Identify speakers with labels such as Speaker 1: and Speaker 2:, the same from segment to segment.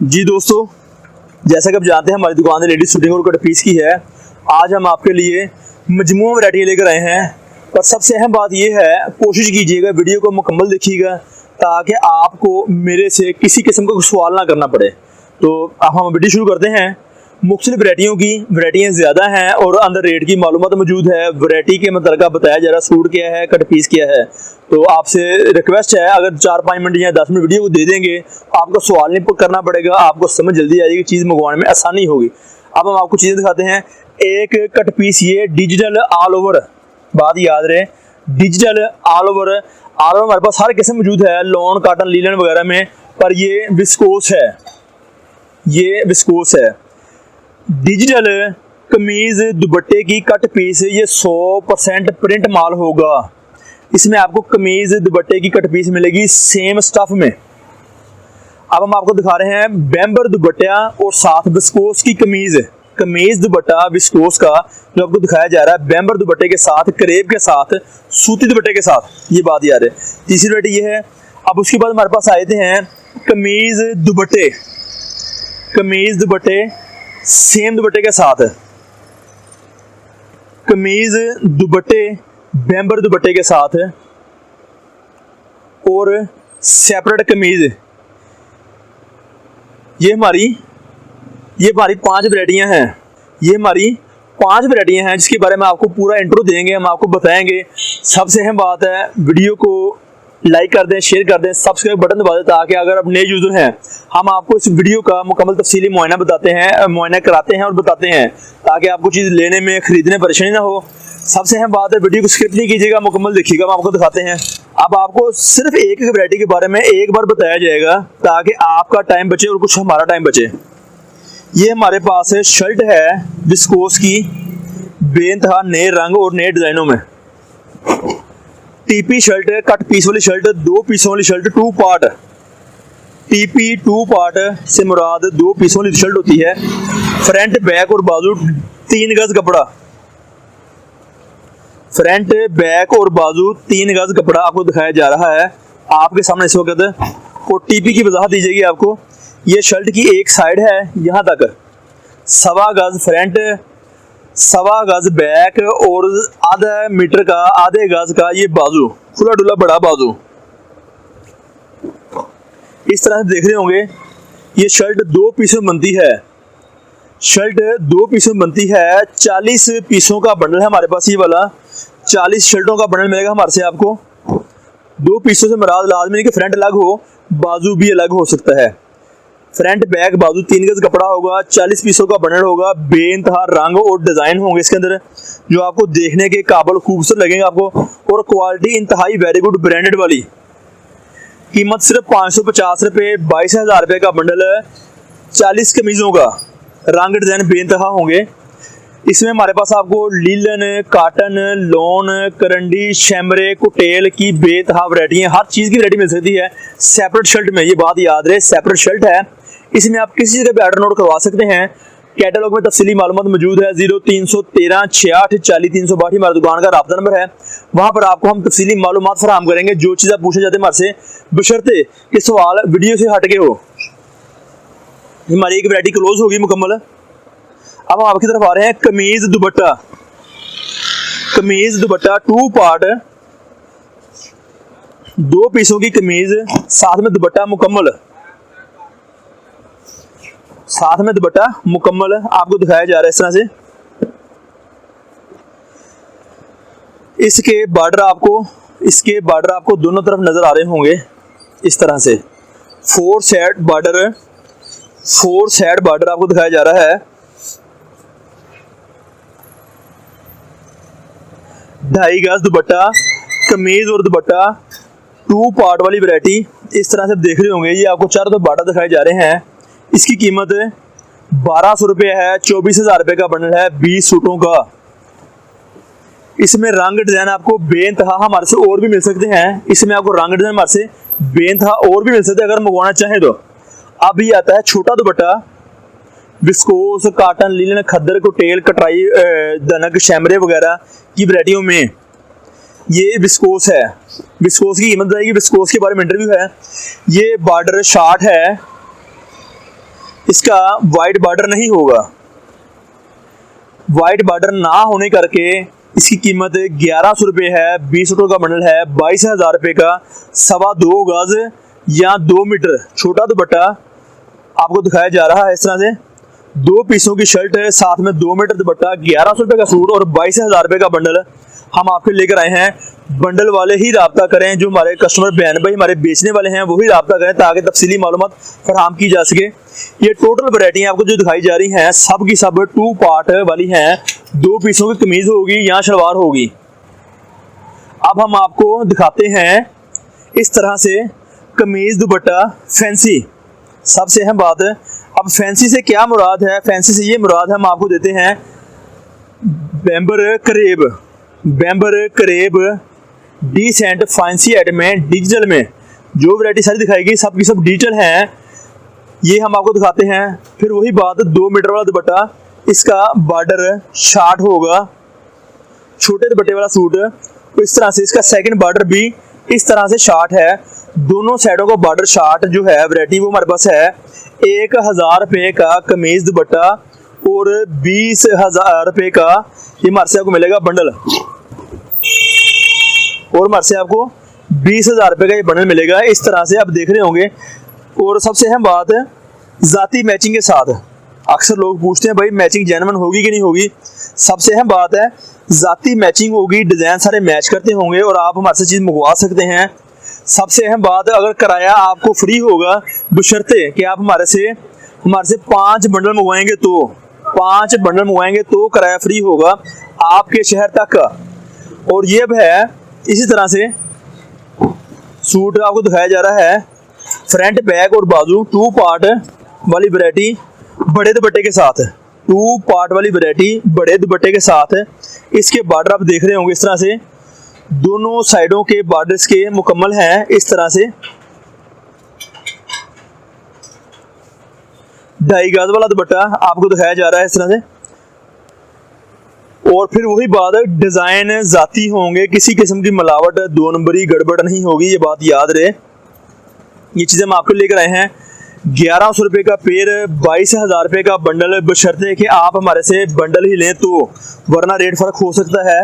Speaker 1: जी दोस्तों, जैसा कि आप जानते हैं हमारी दुकान लेडीज शूटिंग और कट पीस की है। आज हम आपके लिए मजमूआ वैरायटी लेकर आए हैं। और सबसे अहम बात यह है, कोशिश कीजिएगा वीडियो को मुकम्मल देखिएगा ताकि आपको मेरे से किसी किस्म का सवाल ना करना पड़े। तो अब हम वीडियो शुरू करते हैं। मुख्तलिफ वैरायटियाँ ज़्यादा हैं और अंदर रेट की मालूमात मौजूद है। वैरायटी के मतलब बताया जा रहा, सूट क्या है, कट पीस क्या है। तो आपसे रिक्वेस्ट है, अगर 4-5 मिनट या 10 मिनट वीडियो को दे देंगे, आपको सवाल नहीं करना पड़ेगा, आपको समझ जल्दी आ जाएगी, चीज़ मंगवाने में आसानी होगी। अब हम आपको चीज़ें दिखाते हैं। एक कट पीस, ये डिजिटल ऑल ओवर, बात याद रहे, डिजिटल ऑल ओवर हमारे पास हर किस्म मौजूद है, लॉन, कॉटन, लीलन वगैरह में। पर ये विस्कोस है, ये विस्कोस है। डिजिटल कमीज दुपट्टे की कट पीस, ये 100% प्रिंट माल होगा। इसमें आपको कमीज दुपट्टे की कट पीस मिलेगी सेम स्टफ में। अब हम आपको दिखा रहे हैं बैम्बर दुपट्टा और साथ विस्कोस की कमीज दुपट्टा विस्कोस का जो आपको दिखाया जा रहा है, बैम्बर दुपट्टे के साथ, करेब के साथ, सूती दुपट्टे के साथ। ये बात याद है। तीसरी वैरायटी ये है। अब उसके बाद हमारे पास आए थे हैं कमीज दुपट्टे सेम दुपट्टे के साथ, कमीज दुपट्टे बैम्बर दुपट्टे के साथ और सेपरेट कमीज। ये हमारी 5 वैरायटियां हैं। ये हमारी 5 वैरायटियां हैं जिसके बारे में आपको पूरा इंट्रो देंगे, हम आपको बताएंगे। सबसे अहम बात है, वीडियो को लाइक कर दें, शेयर कर दें, सब्सक्राइब बटन दबा दें ताकि अगर आप नए यूज़र हैं, हम आपको इस वीडियो का मुकम्मल तफसीली मुआयना कराते हैं और बताते हैं ताकि आपको चीज़ लेने में, खरीदने में परेशानी ना हो। सबसे अहम बात है, वीडियो को स्किप नहीं कीजिएगा, मुकम्मल देखिएगा, हम आपको दिखाते हैं। अब आपको सिर्फ एक वैरायटी के बारे में एक बार बताया जाएगा ताकि आपका टाइम बचे और कुछ हमारा टाइम बचे। ये हमारे पास है शर्ट है विस्कोस की, बेइंतहा नए रंग और नए डिज़ाइनों में। टीपी शर्ट है, कट पीस वाली शर्ट, 2 पीसों वाली शर्ट, 2 पार्ट। टीपी 2 पार्ट से मुराद 2 पीसों वाली शर्ट होती है। फ्रंट, बैक और बाजू 3 गज कपड़ा, फ्रंट, बैक और बाजू 3 गज कपड़ा आपको दिखाया जा रहा है आपके सामने इस वक्त। और टीपी की वजाहत दी जाएगी आपको। ये शर्ट की एक साइड है यहाँ तक, 1.25 गज फ्रंट, 1.25 गज बैक और आधा मीटर का, आधे गज का ये बाजू, खुला डुला बड़ा बाजू। इस तरह से देख रहे होंगे। ये शर्ट 2 पीसों में बनती है। शर्ट 2 पीसों में बनती है। 40 पीसों का बंडल है हमारे पास। ये वाला 40 शर्टों का बंडल मिलेगा हमारे से आपको। 2 पीसों से मुराद लाजमी नहीं कि फ्रंट अलग हो, बाजू भी अलग हो सकता है। फ्रंट, बैक, बाजू 3 गज कपड़ा होगा, 40 पीसों का बंडल होगा। बेइंतहा रंग और डिजाइन होंगे इसके अंदर जो आपको देखने के काबिल खूबसूरत लगेंगे आपको। और क्वालिटी इंतहाई वेरी गुड, ब्रांडेड वाली। कीमत सिर्फ 550 रुपये, 22,000 रुपये का बंडल है। 40 कमीजों का, रंग डिजाइन बेइंतहा होंगे। इसमें हमारे पास आपको लीलन, कॉटन, लॉन, करंडी, शैमरे, कुटेल की बेतहा वैरायटियाँ, हर चीज़ की वैरायटी मिल सकती है सेपरेट शर्ट में। ये बात याद रहे, सेपरेट शर्ट है। इसमें आप किसी जगह पे ऑर्डर नोट करवा सकते हैं। कैटलॉग में तफसीली मालूमात मौजूद है। 0313 68 40 362 हमारी दुकान का राब्ता नंबर है। वहाँ पर आपको हम तफसीली मालूमात फराहम करेंगे। जो चीज़ आप पूछना चाहते हैं हमारे से, बशर्ते कि सवाल वीडियो से हट के हो। हमारी एक वैरायटी क्लोज होगी मुकम्मल। अब हम आपकी तरफ आ रहे हैं कमीज दुपट्टा 2 पार्ट, 2 पीसों की कमीज, साथ में दुपट्टा मुकम्मल आपको दिखाया जा रहा है इस तरह से। इसके बॉर्डर आपको दोनों तरफ नजर आ रहे होंगे इस तरह से। 4 साइड बॉर्डर आपको दिखाया जा रहा है। 2.5 गज दुपट्टा, कमीज और दुपट्टा 2 पार्ट वाली वैरायटी इस तरह से देख रहे होंगे। ये आपको चारों तरफ बॉर्डर दिखाए जा रहे हैं। इसकी कीमत 1200 रुपये है। 24,000 रुपये का बंडल है 20 सूटों का। इसमें रंग डिजाइन आपको बेइंतहा हमारे से और भी मिल सकते हैं। इसमें आपको रंग डिजाइन हमारे से बेइंतहा और भी मिल सकते हैं अगर मंगवाना चाहें तो। अब ये आता है छोटा दुपट्टा, विस्कोस, कॉटन, लीलन, खद्दर, कुटेल, कटराई, दनक, शैमरे वगैरह की वैरायटियों में ये विस्कोस है। विस्कोस की कीमत आएगी, विस्कोस के बारे में इंटरव्यू है। ये बॉर्डर शार्ट है, इसका वाइट बॉर्डर नहीं होगा। वाइट बॉर्डर ना होने करके इसकी कीमत 1100 रुपये है। 20 मीटर का बंडल है 22,000 रुपये का। 2.25 गज या 2 मीटर छोटा दुपट्टा आपको दिखाया जा रहा है। इस तरह से 2 पीसों की शर्ट है, साथ में 2 मीटर दुपट्टा, 1100 रुपये का सूट और 22,000 रुपये का बंडल हम आपके लेकर आए हैं। बंडल वाले ही राब्ता करें, जो हमारे कस्टमर बहन भाई हमारे बेचने वाले हैं वही राब्ता करें ताकि तफसीली मालूमात फराहम की जा सके। ये टोटल वैरायटी आपको जो दिखाई जा रही हैं सब की सब 2 पार्ट वाली हैं। 2 पीसों की कमीज होगी या शलवार होगी। अब हम आपको दिखाते हैं इस तरह से कमीज दुपट्टा फैंसी। सबसे अहम बात है, अब फैंसी से क्या मुराद है? फैंसी से ये मुराद हम आपको देते हैं बैम्बर करेब डिसेंट फैंसी आइटम में डिजिटल में जो वैरायटी सारी दिखाई गई सब की सब डिजिटल हैं। ये हम आपको दिखाते हैं। फिर वही बात, 2 मीटर वाला दुपट्टा, इसका बॉर्डर शार्ट होगा, छोटे दुपट्टे वाला सूट तो इस तरह से। इसका सेकंड बॉर्डर भी इस तरह से शार्ट है। दोनों साइडों का बॉर्डर शार्ट जो है वैरायटी वो हमारे पास है। 1,000 रुपये का कमीज दुपट्टा और 20,000 रुपये का ये हमारे से आपको मिलेगा बंडल, और हमारे से आपको 20,000 रुपये का ये बंडल मिलेगा। इस तरह से आप देख रहे होंगे। और सबसे अहम बात है जाती मैचिंग के साथ। अक्सर लोग पूछते हैं भाई मैचिंग जेन्युइन होगी कि नहीं होगी। सबसे अहम बात है जाती मैचिंग होगी, डिजाइन सारे मैच करते होंगे और आप हमारे से चीज मंगवा सकते हैं। सबसे अहम बात है अगर किराया आपको फ्री होगा बशर्ते कि आप हमारे से 5 बंडल मंगवाएंगे तो 5 बंडल मंगवाएंगे तो किराया फ्री होगा आपके शहर तक का। और ये अब है इसी तरह से सूट आपको दिखाया जा रहा है फ्रंट बैक और बाजू 2 पार्ट वाली वैरायटी बड़े दुपट्टे के साथ। 2 पार्ट वाली वैरायटी बड़े दुपट्टे के साथ। इसके बॉर्डर आप देख रहे होंगे इस तरह से, दोनों साइडों के बॉर्डर्स के मुकम्मल हैं इस तरह से। 2.5 गज वाला दुपट्टा आपको दिखाया जा रहा है इस तरह से। और फिर वही बात है डिजाइन जाती होंगे, किसी किस्म की मिलावट 2 नंबरी गड़बड़ नहीं होगी, ये बात याद रहे। ये चीजें हम आपको लेकर आए हैं। 1100 रुपये का पेयर, 22,000 रुपये का बंडल, बशर्ते कि आप हमारे से बंडल ही लें तो, वरना रेट फर्क हो सकता है।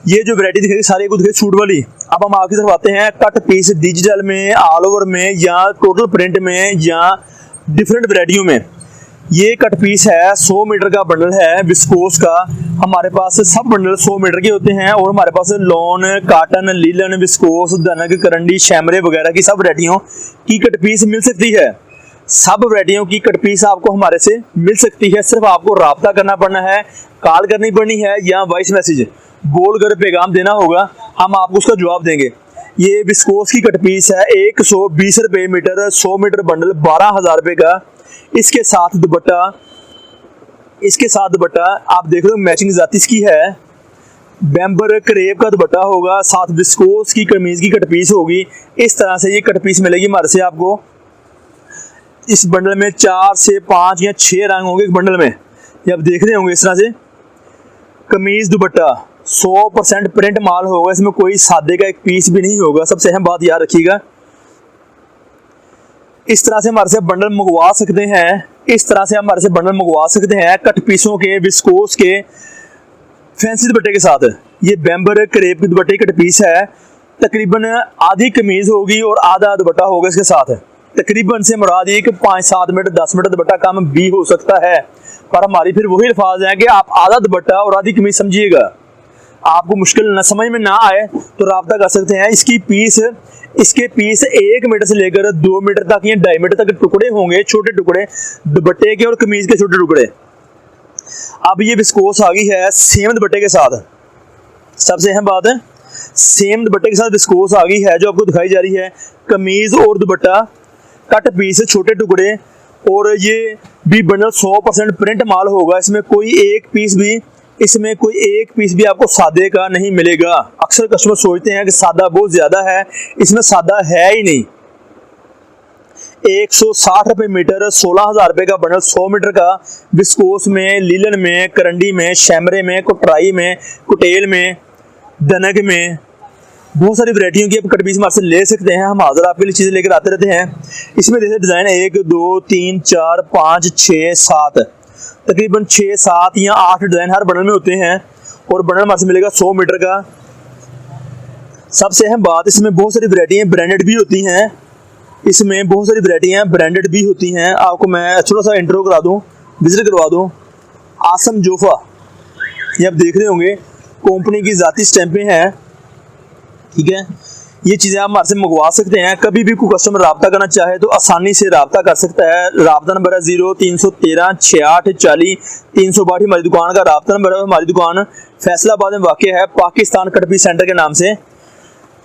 Speaker 1: ये जो वैरायटी दिखेगी सारी को दिखेगी सूट वाली। अब हम आपकी तरफ आते हैं कट पीस डिजिटल में, ऑल ओवर में या टोटल प्रिंट में या डिफरेंट वैरायटियों में। ये कट पीस है 100 मीटर का बंडल है विस्कोस का। हमारे पास सब बंडल 100 मीटर के होते हैं और हमारे पास लॉन, काटन, लीलन, विस्कोस, दनक, करंडी, शैमरे वगैरह की सब वैरायटियों की कट पीस मिल सकती है। सब वैरायटियों की कट पीस आपको हमारे से मिल सकती है। सिर्फ आपको राब्ता करना पड़ना है, कॉल करनी पड़नी है या वॉइस मैसेज बोल कर पैगाम देना होगा, हम आपको उसका जवाब देंगे। ये विस्कोस की कट पीस है 120 रुपये मीटर, 100 मीटर बंडल 12,000 रुपये का। इसके साथ दुपट्टा आप देख रहे हो मैचिंग जाती इसकी है। बैम्बर करेब का दुपट्टा होगा, साथ विस्कोस की कमीज की कट पीस होगी। इस तरह से ये कट पीस मिलेगी हमारे से आपको। इस बंडल में 4 से 5 या 6 रंग होंगे एक बंडल में, ये आप देख रहे होंगे इस तरह से। कमीज दुपट्टा 100% प्रिंट माल होगा, इसमें कोई सादे का एक पीस भी नहीं होगा। सबसे अहम बात याद रखिएगा। इस तरह से हमारे से बंडल मंगवा सकते हैं, कट पीसों के विस्कोस के फैंसी दुपट्टे के साथ। ये बैम्बर करेब की दुपट्टे कट पीस है। तकरीबन आधी कमीज होगी और आधा दुपट्टा होगा इसके साथ। तकरीबन से मुराद ये कि 5-7 मीटर 10 मीटर दुपट्टा कम भी हो सकता है, पर हमारी फिर वही अल्फाज हैं कि आप आधा दुपट्टा और आधी कमीज समझिएगा। आपको मुश्किल न समझ में ना आए तो राब्ता कर सकते हैं। इसके पीस 1 मीटर से लेकर 2 मीटर तक या 2.5 मीटर तक टुकड़े होंगे, छोटे टुकड़े दुपट्टे के और कमीज के छोटे टुकड़े। अब ये विस्कोस आ गई है सेम दुपट्टे के साथ। सबसे अहम बात है सेम दुपट्टे के साथ विस्कोस आ गई है जो आपको दिखाई जा रही है। कमीज और दुपट्टा कट पीस छोटे टुकड़े, और ये भी बंडल 100% प्रिंट माल होगा। इसमें कोई एक पीस भी आपको सादे का नहीं मिलेगा। अक्सर कस्टमर सोचते हैं कि सादा बहुत ज्यादा है, इसमें सादा है ही नहीं। 160 रुपये मीटर, 16,000 रुपये का बंडल 100 मीटर का विस्कोस में, लीलन में, करंडी में, शैमरे में, कुटराई में, कुटेल में, दनक में, बहुत सारी वैरायटियों की आप कट पीस हमारे से ले सकते हैं। हम हाजिर आपके लिए चीज़ें लेकर आते रहते हैं। इसमें जैसे डिज़ाइन 1 2 3 4 5 6 7 तकरीबन 6 7 या 8 डिज़ाइन हर बंडल में होते हैं और बंडल हमारे से मिलेगा 100 मीटर का। सबसे अहम बात, इसमें बहुत सारी वैरायटियाँ ब्रांडेड भी होती हैं। इसमें बहुत सारी वैरायटियाँ ब्रांडेड भी होती हैं। आपको मैं थोड़ा सा इंट्रो करा दूँ, विजिट करवा दूँ। आसम जोफा, ये आप देख रहे होंगे, कंपनी की ज़ाती स्टैंपें हैं, ठीक है। ये चीज़ें आप हमारे से मंगवा सकते हैं। कभी भी कोई कस्टमर रब्ता करना चाहे तो आसानी से रब्ता कर सकता है। रब्ता नंबर है 0313 68 40 362 हमारी दुकान का रब्ता नंबर है। हमारी दुकान फैसलाबाद में वाक़ है, पाकिस्तान कट पीस सेंटर के नाम से।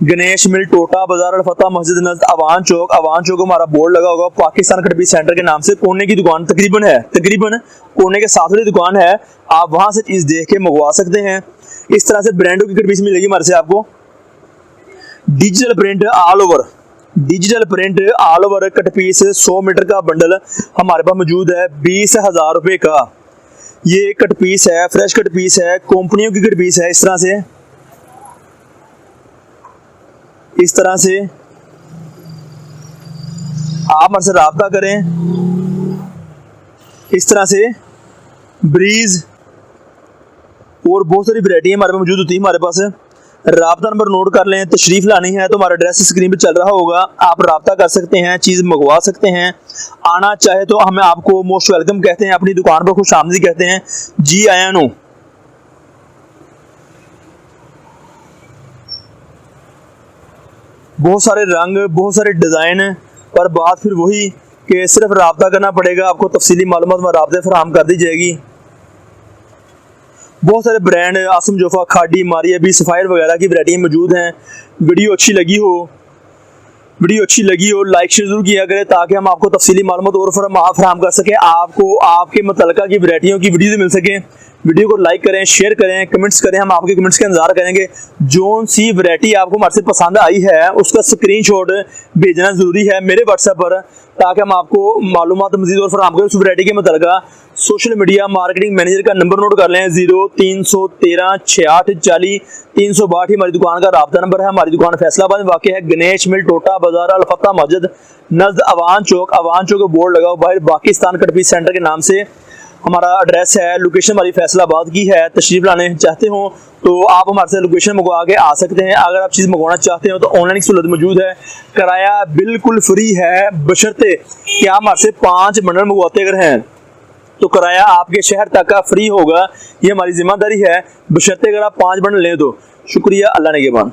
Speaker 1: गणेश मिल, टोटा बाजार, अल-फतह मस्जिद नज़द अवान चौक हमारा बोर्ड लगा होगा। पाकिस्तान कट पीस सेंटर के नाम से कोने की दुकान तकरीबन कोने के साथ वाली दुकान है। आप वहाँ से चीज़ देख के मंगवा सकते हैं। इस तरह से ब्रांडों की कट पीस मिलेगी हमारे से आपको। Digital print all over cut piece 100 metre का बंडल हमारे पास मौजूद है 20,000 रुपये का। ये कट पीस है, फ्रेश कट पीस है, कंपनियों की कट पीस है। इस तरह से आप हमारे से रब्ता करें। इस तरह से ब्रीज और बहुत सारी वैरायटी हमारे पास मौजूद होती है। हमारे पास रब्ता नंबर नोट कर लें। तशरीफ लानी है तो हमारा एड्रेस स्क्रीन पे चल रहा होगा, आप रब्ता कर सकते हैं, चीज़ मंगवा सकते हैं। आना चाहे तो हमें आपको मोस्ट वेलकम कहते हैं, अपनी दुकान पर खुश आमदीद कहते हैं। जी आया नो। बहुत सारे रंग, बहुत सारे डिज़ाइन, पर बात फिर वही कि सिर्फ रब्ता करना पड़ेगा। आपको तफसीली मालूमात में रब्ते फराहम कर दी जाएगी। बहुत सारे ब्रांड, आसम जोफा, खाडी, मारिया भी, सफ़ायर वगैरह की वैरायटी मौजूद हैं। वीडियो अच्छी लगी हो लाइक शेयर जरूर किया करें ताकि हम आपको तफसीली मालूमात और फराहम कर सकें, आपको आपके मुतल्लिका की वैरायटियों की वीडियो मिल सके। वीडियो को लाइक करें, शेयर करें, कमेंट्स करें। हम आपके कमेंट्स का इंतजार करेंगे। जोन सी वैरायटी आपको हमारे से पसंद आई है उसका स्क्रीनशॉट भेजना ज़रूरी है मेरे व्हाट्सएप पर, ताकि हम आपको मालूमात मज़ीद और फराहम करें उस वैरायटी के मुतल्लिका। सोशल मीडिया मार्केटिंग मैनेजर का नंबर नोट कर लें, 0313 68 40 362 हमारी दुकान का रब्ता नंबर है। हमारी दुकान फैसलाबाद में वाक़ है, गणेश मिल, टोटा बाजार, अल-फतह मस्जिद नज़द अवान चौक बोर्ड लगा बाहर, पाकिस्तान कट पीस सेंटर के नाम से हमारा एड्रेस है। लोकेशन हमारी फैसलाबाद की है। तशरीफ लाने चाहते हो तो आप हमारे से लोकेशन मंगवा के आ सकते हैं। अगर आप चीज़ मंगवाना चाहते हो तो ऑनलाइन की सहूलत मौजूद है। किराया बिल्कुल फ्री है, बशर्ते कि आप हमारे से 5 बंडल मंगवाते अगर हैं तो किराया आपके शहर तक का फ्री होगा। ये हमारी जिम्मेदारी है, बशर्ते अगर आप 5 बंडल लें तो। शुक्रिया, अल्लाह ने के बाद।